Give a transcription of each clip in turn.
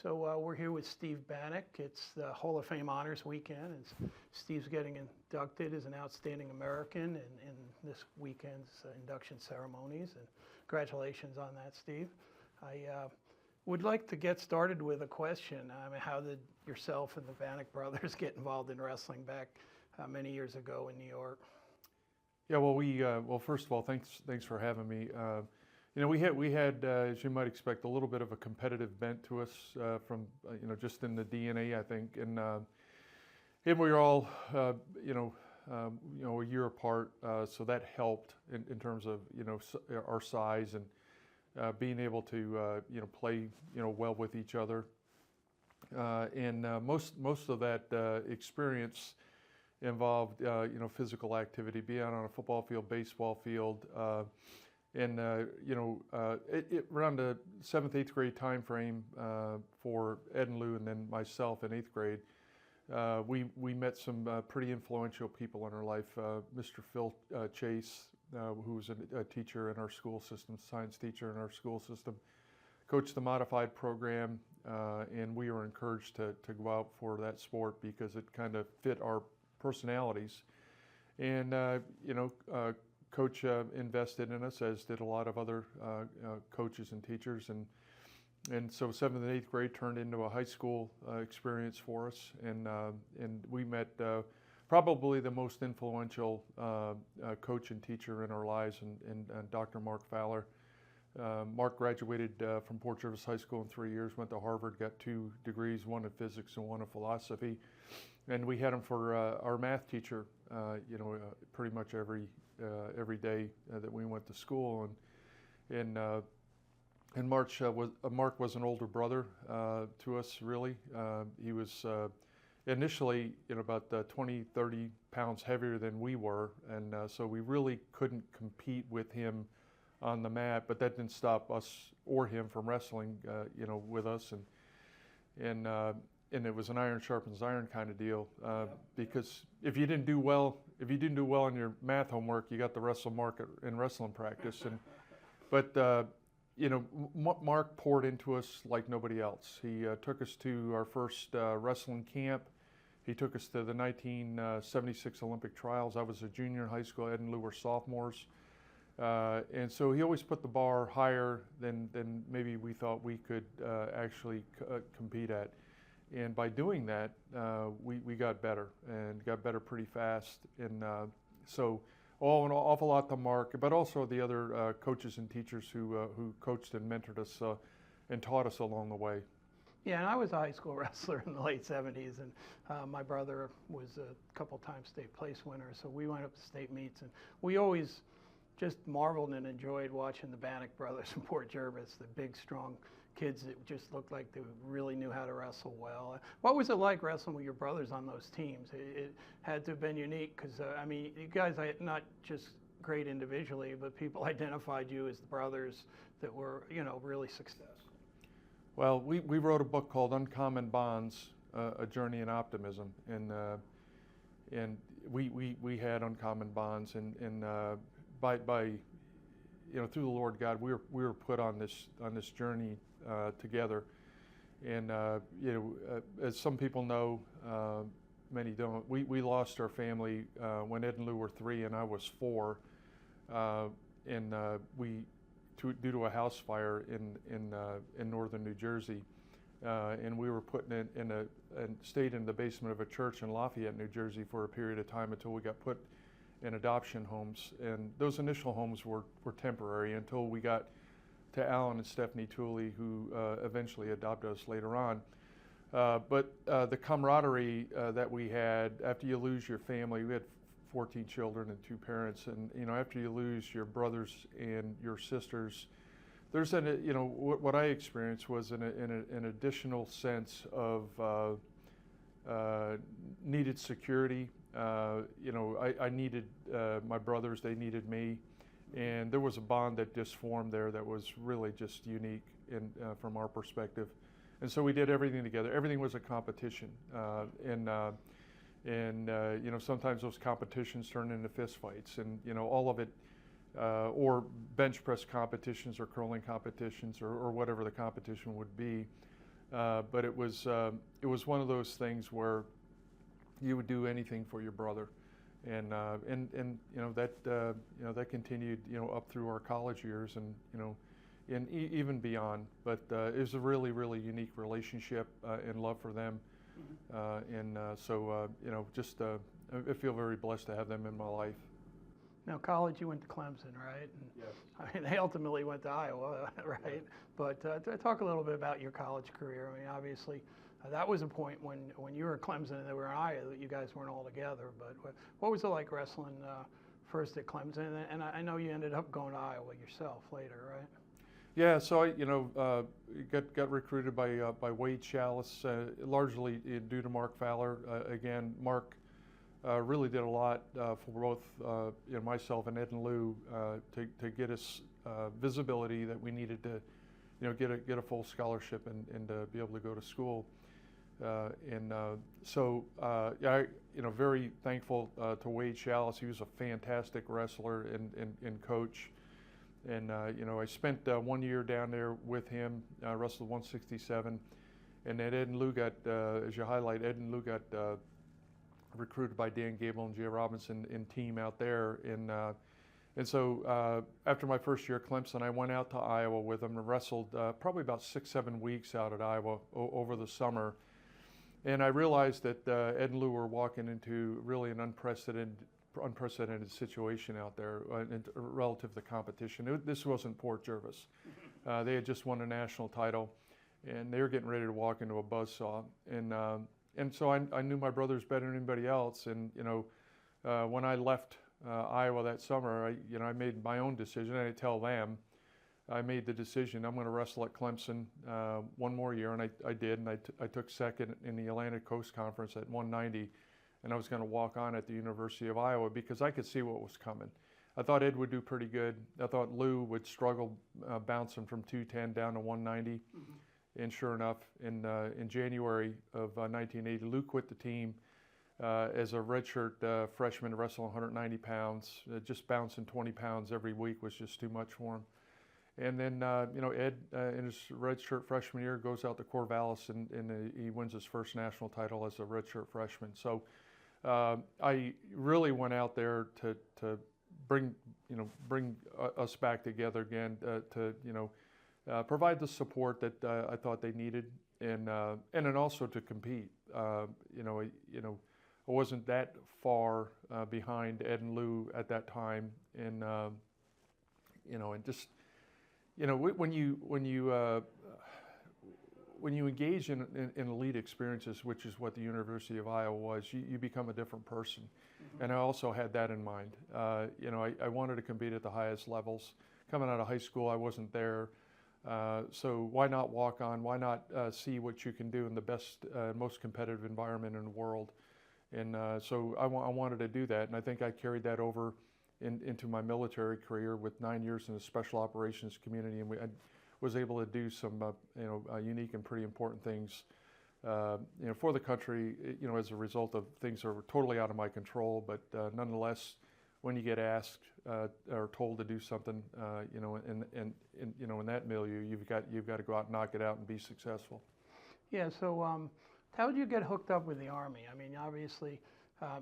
So we're here with Steve Banach. It's the Hall of Fame Honors Weekend, and Steve's getting inducted as an outstanding American in this weekend's induction ceremonies. And congratulations on that, Steve. I would like to get started with a question. I mean, how did yourself and the Banach brothers get involved in wrestling back many years ago in New York? Yeah, well, first of all, thanks for having me. We had, as you might expect, a little bit of a competitive bent to us from, just in the DNA, I think, and we were all, a year apart, so that helped in terms of, our size and being able to, play, well with each other, and most of that experience involved, physical activity, being out on a football field, baseball field. Around the 7th, 8th grade time frame for Ed and Lou and then myself in 8th grade, we met some pretty influential people in our life. Mr. Phil Chase, who was a teacher in our school system, science teacher in our school system, coached the modified program, and we were encouraged to go out for that sport because it kind of fit our personalities. And, Coach invested in us, as did a lot of other coaches and teachers, and so 7th and 8th grade turned into a high school experience for us, and we met probably the most influential coach and teacher in our lives, and Dr. Mark Fowler. Mark graduated from Port Jervis High School in 3 years, went to Harvard, got 2 degrees, one in physics and one in philosophy, and we had him for our math teacher, pretty much every day that we went to school, and Mark was an older brother to us, really. He was initially about 20, 30 pounds heavier than we were, and so we really couldn't compete with him on the mat, but that didn't stop us or him from wrestling, with us, and it was an iron sharpens iron kind of deal, because if you didn't do well in your math homework, you got the wrestle mark in wrestling practice. But Mark poured into us like nobody else. He took us to our first wrestling camp. He took us to the 1976 Olympic trials. I was a junior in high school. Ed and Lou were sophomores. And so he always put the bar higher than maybe we thought we could actually compete at. And by doing that, we got better, and got better pretty fast. And so an awful lot to Mark, but also the other coaches and teachers who coached and mentored us and taught us along the way. Yeah, and I was a high school wrestler in the late 70s, and my brother was a couple times state place winner, so we went up to state meets, and we always just marveled and enjoyed watching the Banach brothers in Port Jervis, the big, strong kids that just looked like they really knew how to wrestle well. What was it like wrestling with your brothers on those teams? It had to have been unique because, you guys are not just great individually, but people identified you as the brothers that were, really successful. Well, we wrote a book called Uncommon Bonds, A Journey in Optimism, and we had uncommon bonds, and by through the Lord God, we were put on this journey together, and as some people know, many don't. We lost our family when Ed and Lou were 3 and I was 4, and due to a house fire in northern New Jersey, and we were put and stayed in the basement of a church in Lafayette, New Jersey, for a period of time until we got put in adoption homes, and those initial homes were temporary until we got to Alan and Stephanie Tooley, who eventually adopted us later on. But the camaraderie that we had after you lose your family, we had 14 children and 2 parents, and after you lose your brothers and your sisters, there's what I experienced was an additional sense of needed security. I needed my brothers, they needed me, and there was a bond that just formed there that was really just unique from our perspective. And so we did everything together. Everything was a competition, and sometimes those competitions turned into fist fights, and all of it, or bench press competitions or curling competitions or whatever the competition would be. But it was one of those things where you would do anything for your brother, and that continued up through our college years, and and even beyond. But it was a really, really unique relationship and love for them, I feel very blessed to have them in my life. Now, college, you went to Clemson, right? And, Yes. I mean, they ultimately went to Iowa, right? Yeah. But talk a little bit about your college career. I mean, obviously, that was a point when you were at Clemson and they were in Iowa that you guys weren't all together. But what was it like wrestling first at Clemson? And I know you ended up going to Iowa yourself later, right? Yeah, so I got recruited by Wade Chalice, largely due to Mark Fowler. Again, Mark really did a lot for both myself and Ed and Lou to get us visibility that we needed to get a full scholarship and to be able to go to school. Very thankful to Wade Chalice. He was a fantastic wrestler and coach. And I spent 1 year down there with him, wrestled 167, and then Ed and Lou got, as you highlight, Ed and Lou got recruited by Dan Gable and Jay Robinson in team out there. And so after my first year at Clemson, I went out to Iowa with them and wrestled probably about 6-7 weeks out at Iowa over the summer. And I realized that Ed and Lou were walking into really an unprecedented situation out there relative to competition. This wasn't Port Jervis. They had just won a national title, and they were getting ready to walk into a buzzsaw. And so I knew my brothers better than anybody else. And when I left Iowa that summer, I made my own decision. I didn't tell them. I made the decision I'm going to wrestle at Clemson one more year, and I did. And I took second in the Atlantic Coast Conference at 190. And I was going to walk on at the University of Iowa because I could see what was coming. I thought Ed would do pretty good. I thought Lou would struggle bouncing from 210 down to 190. Mm-hmm. And sure enough, in January of 1980, Lou quit the team as a redshirt freshman to wrestle 190 pounds. Just bouncing 20 pounds every week was just too much for him. And then, Ed, in his redshirt freshman year, goes out to Corvallis and he wins his first national title as a redshirt freshman. So I really went out there to bring us back together again, to provide the support that I thought they needed, and then also to compete. I wasn't that far behind Ed and Lou at that time, and when you engage in elite experiences, which is what the University of Iowa was, you become a different person. Mm-hmm. And I also had that in mind. I wanted to compete at the highest levels. Coming out of high school, I wasn't there. So why not walk on? Why not see what you can do in the best, most competitive environment in the world? And so I wanted to do that. And I think I carried that over into my military career with 9 years in the special operations community. And I was able to do some unique and pretty important things for the country, as a result of things that were totally out of my control. But nonetheless, when you get asked or told to do something, in that milieu, you've got to go out and knock it out and be successful. Yeah. So how did you get hooked up with the Army? I mean, obviously,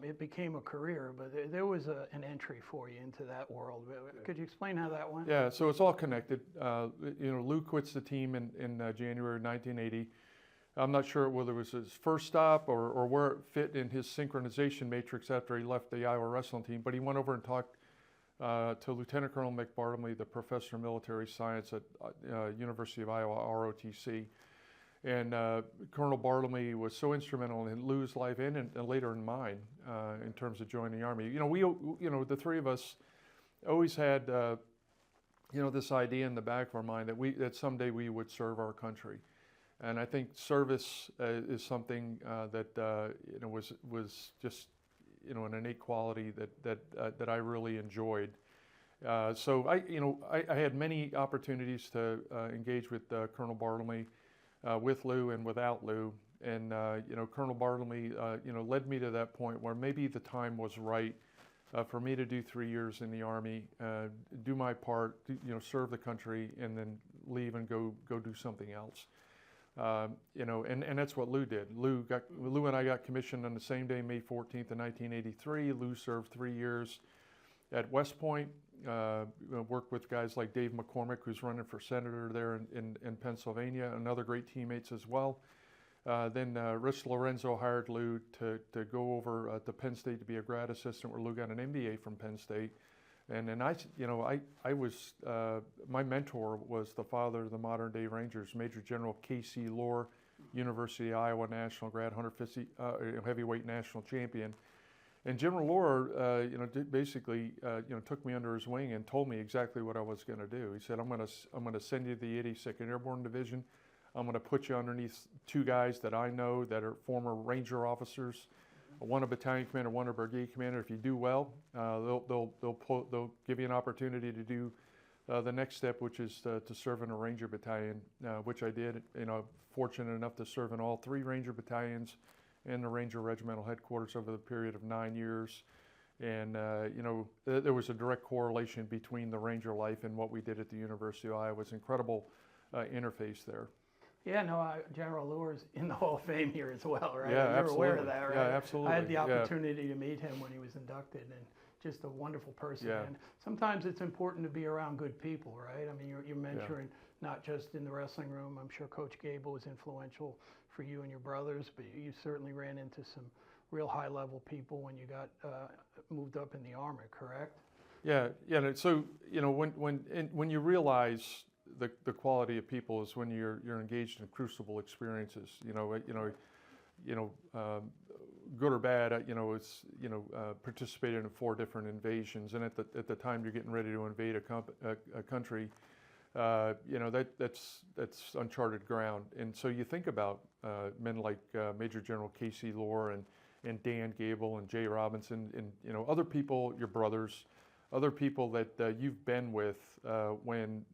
it became a career, but there was an entry for you into that world. Could you explain how that went? Yeah, so it's all connected. Lou quits the team in January 1980. I'm not sure whether it was his first stop or where it fit in his synchronization matrix after he left the Iowa wrestling team, but he went over and talked to Lieutenant Colonel Mick Bartlemy, the professor of military science at University of Iowa, ROTC. And Colonel Bartlemy was so instrumental in Lou's life and later in mine in terms of joining the Army. The three of us always had, this idea in the back of our mind that someday we would serve our country. And I think service is something that was just an innate quality that I really enjoyed. So I had many opportunities to engage with Colonel Bartlemy. With Lou and without Lou, and Colonel Bartlemy, led me to that point where maybe the time was right for me to do 3 years in the Army, do my part, serve the country, and then leave and go do something else. You know, and that's what Lou did. Lou and I got commissioned on the same day, May 14th of 1983. Lou served 3 years at West Point. Worked with guys like Dave McCormick, who's running for senator there in Pennsylvania, and other great teammates as well. Then Rich Lorenzo hired Lou to go over to Penn State to be a grad assistant, where Lou got an MBA from Penn State. And then I was, my mentor was the father of the modern day Rangers, Major General K.C. Lohr, University of Iowa national grad, 150 heavyweight national champion. And General Lohr, basically, took me under his wing and told me exactly what I was going to do. He said, I'm going to send you to the 82nd Airborne Division. I'm going to put you underneath 2 guys that I know that are former Ranger officers, one a battalion commander, one a brigade commander. If you do well, they'll give you an opportunity to do the next step, which is to serve in a Ranger battalion, which I did. Fortunate enough to serve in all 3 Ranger battalions and the Ranger Regimental Headquarters over the period of 9 years. And there was a direct correlation between the Ranger life and what we did at the University of Iowa. It was an incredible interface there. Yeah, no, General Lohr's in the Hall of Fame here as well, right? Yeah, You're absolutely. aware of that, right? Yeah, absolutely. I had the opportunity to meet him when he was inducted, and just a wonderful person. Yeah. And sometimes it's important to be around good people, right? I mean, you're mentoring not just in the wrestling room. I'm sure Coach Gable was influential for you and your brothers, but you certainly ran into some real high-level people when you got moved up in the Army, correct? Yeah. So when you realize the quality of people is when you're engaged in crucible experiences. Good or bad. It's participated in 4 different invasions, and at the time you're getting ready to invade a country. That's uncharted ground. And so you think about men like Major General K.C. Lohr and Dan Gable and Jay Robinson and other people, your brothers, other people that you've been with when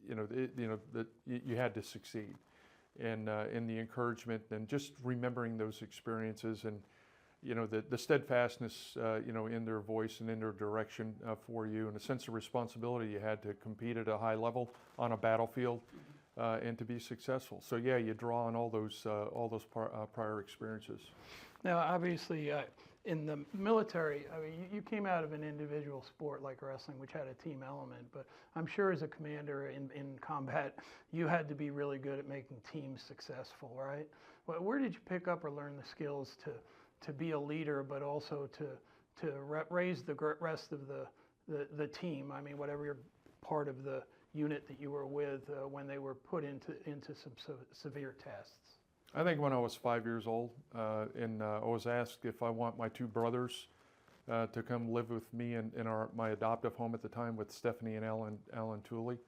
that you had to succeed, and in the encouragement and just remembering those experiences, and the steadfastness in their voice and in their direction for you, and a sense of responsibility you had to compete at a high level on a battlefield and to be successful. So yeah, you draw on all those prior experiences. Now, obviously, in the military, I mean, you came out of an individual sport like wrestling, which had a team element, but I'm sure as a commander in combat, you had to be really good at making teams successful, right? Where did you pick up or learn the skills to be a leader, but also to raise the rest of the team? I mean, whatever your part of the unit that you were with when they were put into some severe tests. I think when I was 5 years old, and I was asked if I want my 2 brothers to come live with me in my adoptive home at the time with Stephanie and Alan Tooley.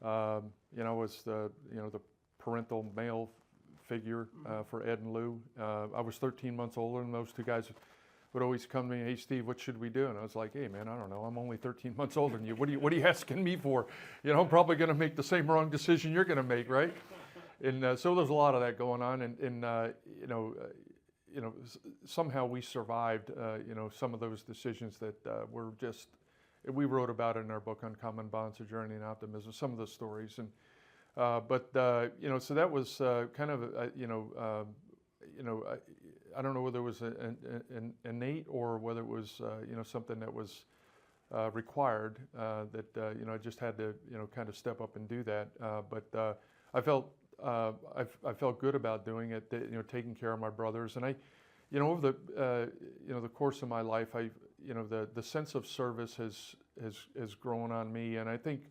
Was the parental male figure for Ed and Lou. I was 13 months older, and those 2 guys would always come to me, "Hey Steve, what should we do?" And I was like, "Hey man, I don't know. I'm only 13 months older than you. What are you asking me for? I'm probably going to make the same wrong decision you're going to make, right?" And so there's a lot of that going on, and somehow we survived, some of those decisions that we wrote about in our book Uncommon Bonds, A Journey in Optimism, some of the stories, and so that was kind of, I don't know whether it was an innate or whether it was, something that was required, that, I just had to, kind of step up and do that, but I felt good about doing it, taking care of my brothers. And over the course of my life, the sense of service has grown on me. And I think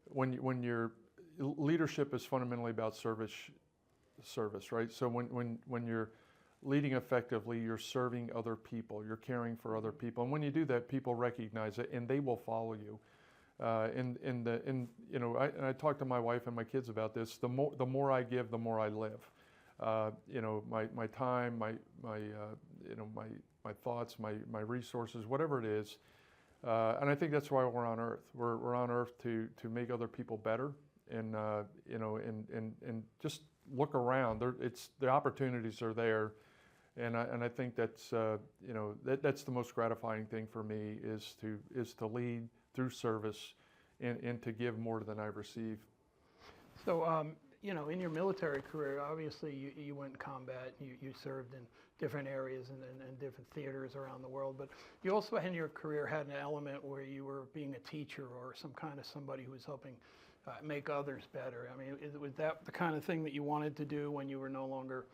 when your leadership is fundamentally about service, right? So when you're leading effectively, you're serving other people, you're caring for other people. And when you do that, people recognize it and they will follow you. I talk to my wife and my kids about this. The more I give, the more I live. My time, my thoughts, my resources, whatever it is. And I think that's why we're on Earth. We're on Earth to make other people better, and just look around. The opportunities are there, and I think that's that's the most gratifying thing for me is to lead through service and to give more than I receive. So in your military career, obviously you went in combat, you served in different areas and different theaters around the world, but you also in your career had an element where you were being a teacher or some kind of somebody who was helping make others better. I mean, was that the kind of thing that you wanted to do when you were no longer,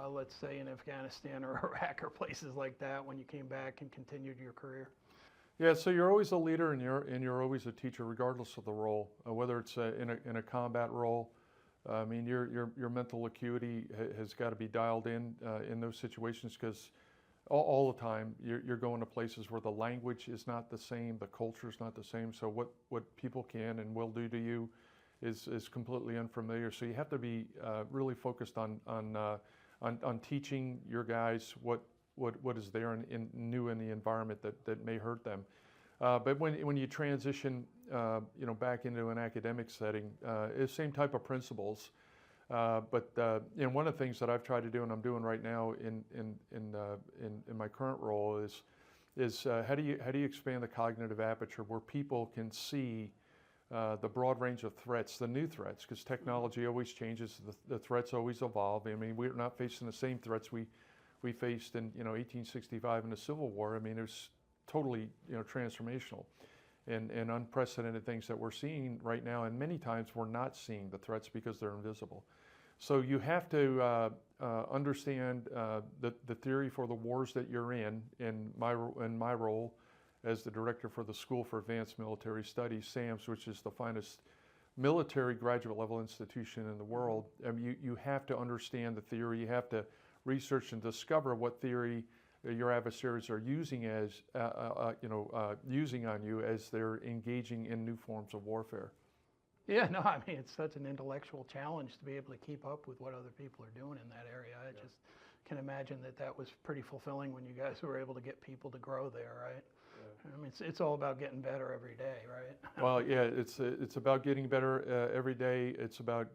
let's say, in Afghanistan or Iraq or places like that, when you came back and continued your career? Yeah, so you're always a leader and you're always a teacher, regardless of the role, whether it's in a combat role. I mean, your mental acuity has got to be dialed in those situations, because all the time you're going to places where the language is not the same, the culture is not the same. So what people can and will do to you is completely unfamiliar. So you have to be really focused on teaching your guys what is there and new in the environment that may hurt them. But when you transition, back into an academic setting, it's the same type of principles. But one of the things that I've tried to do, and I'm doing right now in my current role, is how do you expand the cognitive aperture where people can see the broad range of threats, the new threats, because technology always changes, the threats always evolve. I mean, we're not facing the same threats we faced in 1865 in the Civil War. I mean, it was totally transformational and unprecedented things that we're seeing right now, and many times we're not seeing the threats because they're invisible. So you have to understand the theory for the wars that you're in my role as the director for the School for Advanced Military Studies, SAMS, which is the finest military graduate level institution in the world. I mean, you have to understand the theory. You have to research and discover what theory your adversaries are using using on you as they're engaging in new forms of warfare. Yeah, no, I mean, it's such an intellectual challenge to be able to keep up with what other people are doing in that area. I just can imagine that was pretty fulfilling when you guys were able to get people to grow there, right? Yeah. I mean, it's all about getting better every day, right? Well, yeah, it's about getting better every day. It's about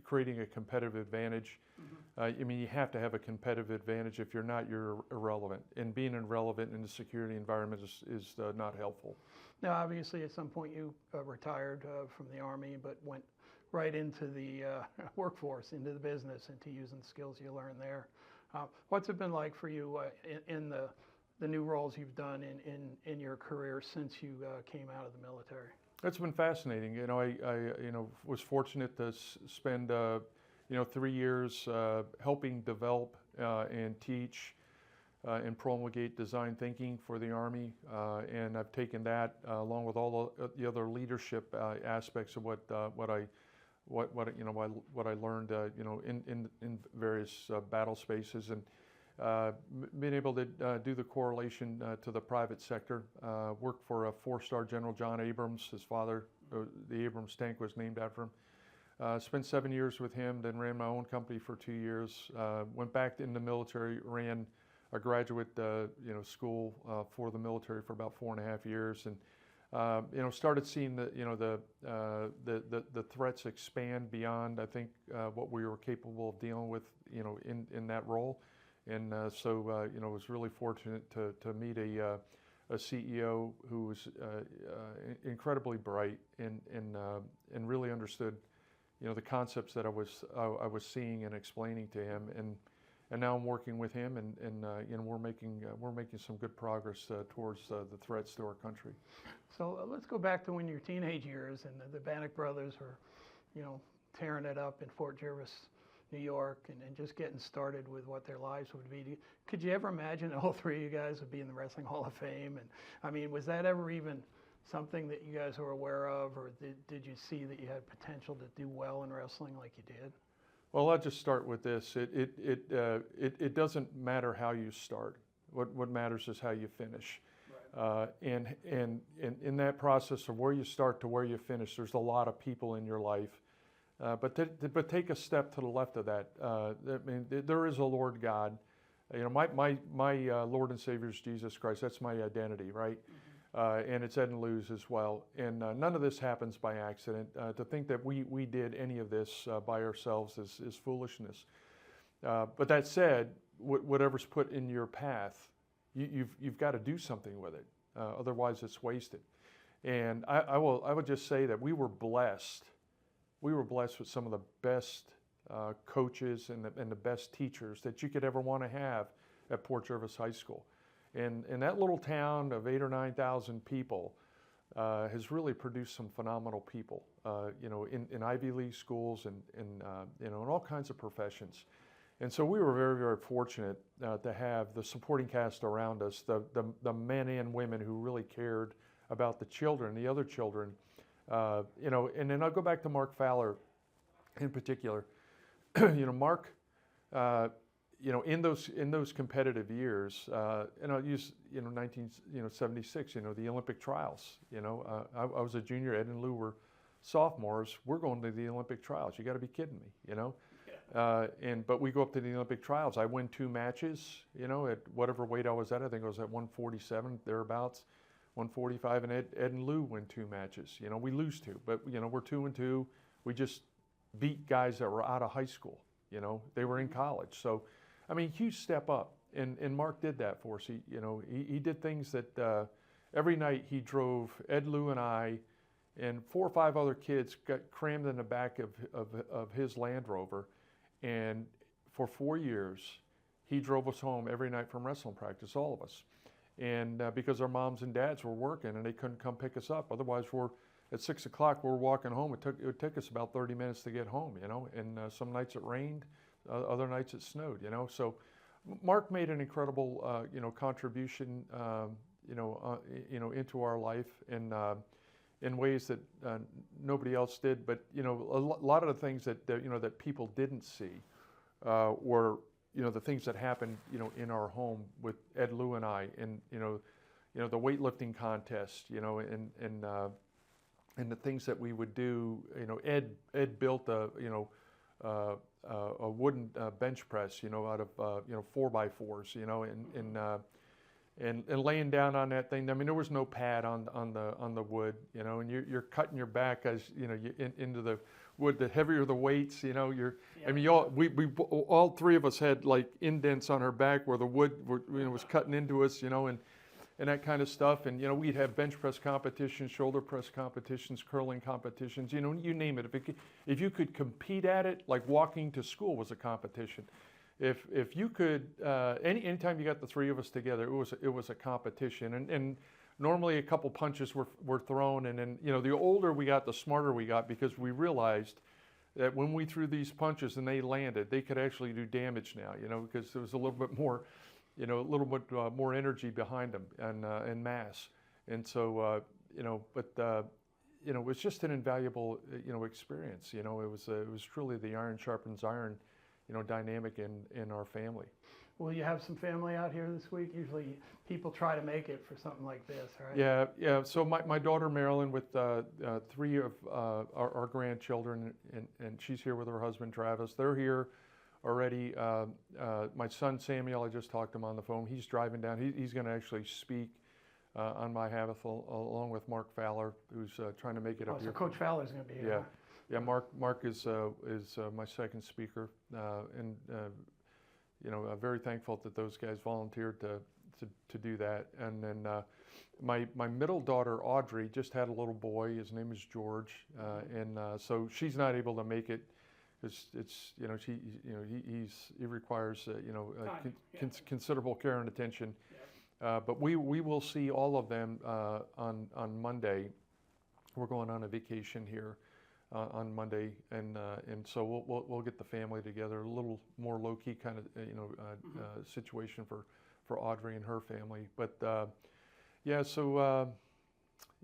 creating a competitive advantage. Mm-hmm. I mean, you have to have a competitive advantage. If you're not, you're irrelevant. And being irrelevant in the security environment is not helpful. Now, obviously, at some point you retired from the Army, but went right into the workforce, into the business, into using the skills you learned there. What's it been like for you in the new roles you've done in your career since you came out of the military? It's been fascinating. I was fortunate to spend 3 years helping develop and teach and promulgate design thinking for the Army, and I've taken that along with all the other leadership aspects of what I learned in various battle spaces, and been able to do the correlation to the private sector. Worked for a 4-star General John Abrams. His father, the Abrams tank, was named after him. Spent 7 years with him, then ran my own company for 2 years. Went back in the military, ran a graduate school for the military for about 4.5 years, and started seeing the threats expand beyond, I think, what we were capable of dealing with in that role. And was really fortunate to meet a CEO who was incredibly bright and really understood the concepts that I was seeing and explaining to him, and now I'm working with him, and we're making some good progress towards the threats to our country. So let's go back to when your teenage years and the Banach brothers were, tearing it up in Fort Jervis, New York, and just getting started with what their lives would be. Could you ever imagine all three of you guys would be in the Wrestling Hall of Fame? And I mean, was that ever even something that you guys were aware of, or did you see that you had potential to do well in wrestling like you did? Well, I'll just start with this. It doesn't matter how you start. What matters is how you finish. Right. And in that process of where you start to where you finish, there's a lot of people in your life. But take a step to the left of that. I mean, there is a Lord God. My Lord and Savior is Jesus Christ. That's my identity, right? Mm-hmm. And it's Ed and Lou's as well. And none of this happens by accident. To think that we did any of this by ourselves is foolishness. But that said, whatever's put in your path, you've got to do something with it. Otherwise, it's wasted. And I would just say that we were blessed we were blessed with some of the best coaches and the best teachers that you could ever want to have at Port Jervis High School. And that little town of 8,000 or 9,000 people has really produced some phenomenal people, in Ivy League schools and in all kinds of professions. And so we were very, very fortunate to have the supporting cast around us, the men and women who really cared about the children, the other children. And then I'll go back to Mark Fowler in particular. Mark, in those competitive years, and I'll use 1976, the Olympic trials. I was a junior, Ed and Lou were sophomores. We're going to the Olympic trials. You got to be kidding me, But we go up to the Olympic trials. I win 2 matches, at whatever weight I was at. I think I was at 147 thereabouts. 145, and Ed and Lou win 2 matches. We lose 2, but we're 2-2. We just beat guys that were out of high school. They were in college. So, I mean, huge step up. And Mark did that for us. He did things that every night he drove Ed, Lou, and I, and 4 or 5 other kids got crammed in the back of his Land Rover, and for 4 years he drove us home every night from wrestling practice, all of us. And because our moms and dads were working and they couldn't come pick us up. Otherwise, at 6 o'clock, we're walking home. It would take us about 30 minutes to get home, and some nights it rained, other nights it snowed, So Mark made an incredible, contribution, into our life in ways that nobody else did. But, a lot of the things that people didn't see were, the things that happened, in our home with Ed, Lou, and I, and the weightlifting contest, and the things that we would do. Ed built a wooden bench press, out of 4x4s, and laying down on that thing. I mean, there was no pad on the wood, and you're cutting your back as into the wood. The heavier the weights, I mean, all 3 of us had like indents on our back where the wood was cutting into us, and that kind of stuff. And we'd have bench press competitions, shoulder press competitions, curling competitions, you name it. If you could compete at it, like walking to school was a competition. If you could, anytime you got the 3 of us together, it was a competition. And normally a couple punches were thrown, and then the older we got, the smarter we got, because we realized that when we threw these punches and they landed, they could actually do damage now, because there was a little bit more, more energy behind them and mass. And so, it was just an invaluable, experience. It was truly the iron sharpens iron, dynamic in our family. Will you have some family out here this week? Usually people try to make it for something like this, right? Yeah. So my daughter Marilyn with 3 of our grandchildren, and she's here with her husband Travis. They're here already. My son Samuel, I just talked to him on the phone. He's driving down. He's going to actually speak on my behalf along with Mark Fowler, who's trying to make it up here. So Coach Fowler's going to be here. Yeah. Huh? Yeah, Mark is my second speaker, and very thankful that those guys volunteered to do that. And then my middle daughter Audrey just had a little boy. His name is George, and so she's not able to make it. It's he requires considerable care and attention. Yeah. But we will see all of them on Monday. We're going on a vacation here on Monday, and so we'll get the family together. A little more low key kind of situation for Audrey and her family. But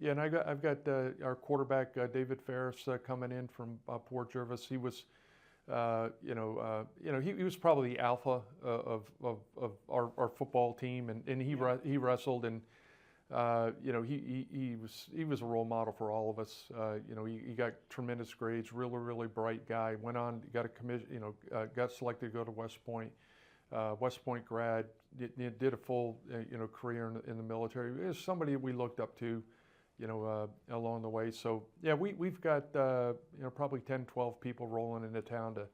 and I've got our quarterback David Ferris coming in from Port Jervis. He was he was probably the alpha of our football team, and he wrestled, and he was a role model for all of us. He got tremendous grades, really bright guy. Went on, got a commission, got selected to go to West Point. West Point grad, did a full career in the military. It was somebody we looked up to, along the way. So yeah, we've got probably 10, 12 people rolling into town to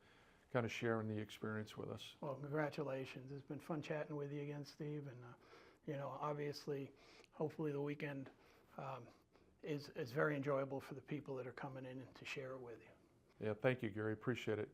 kind of sharing the experience with us. Well, congratulations. It's been fun chatting with you again, Steve. And obviously, hopefully the weekend is very enjoyable for the people that are coming in to share it with you. Yeah, thank you, Gary. Appreciate it.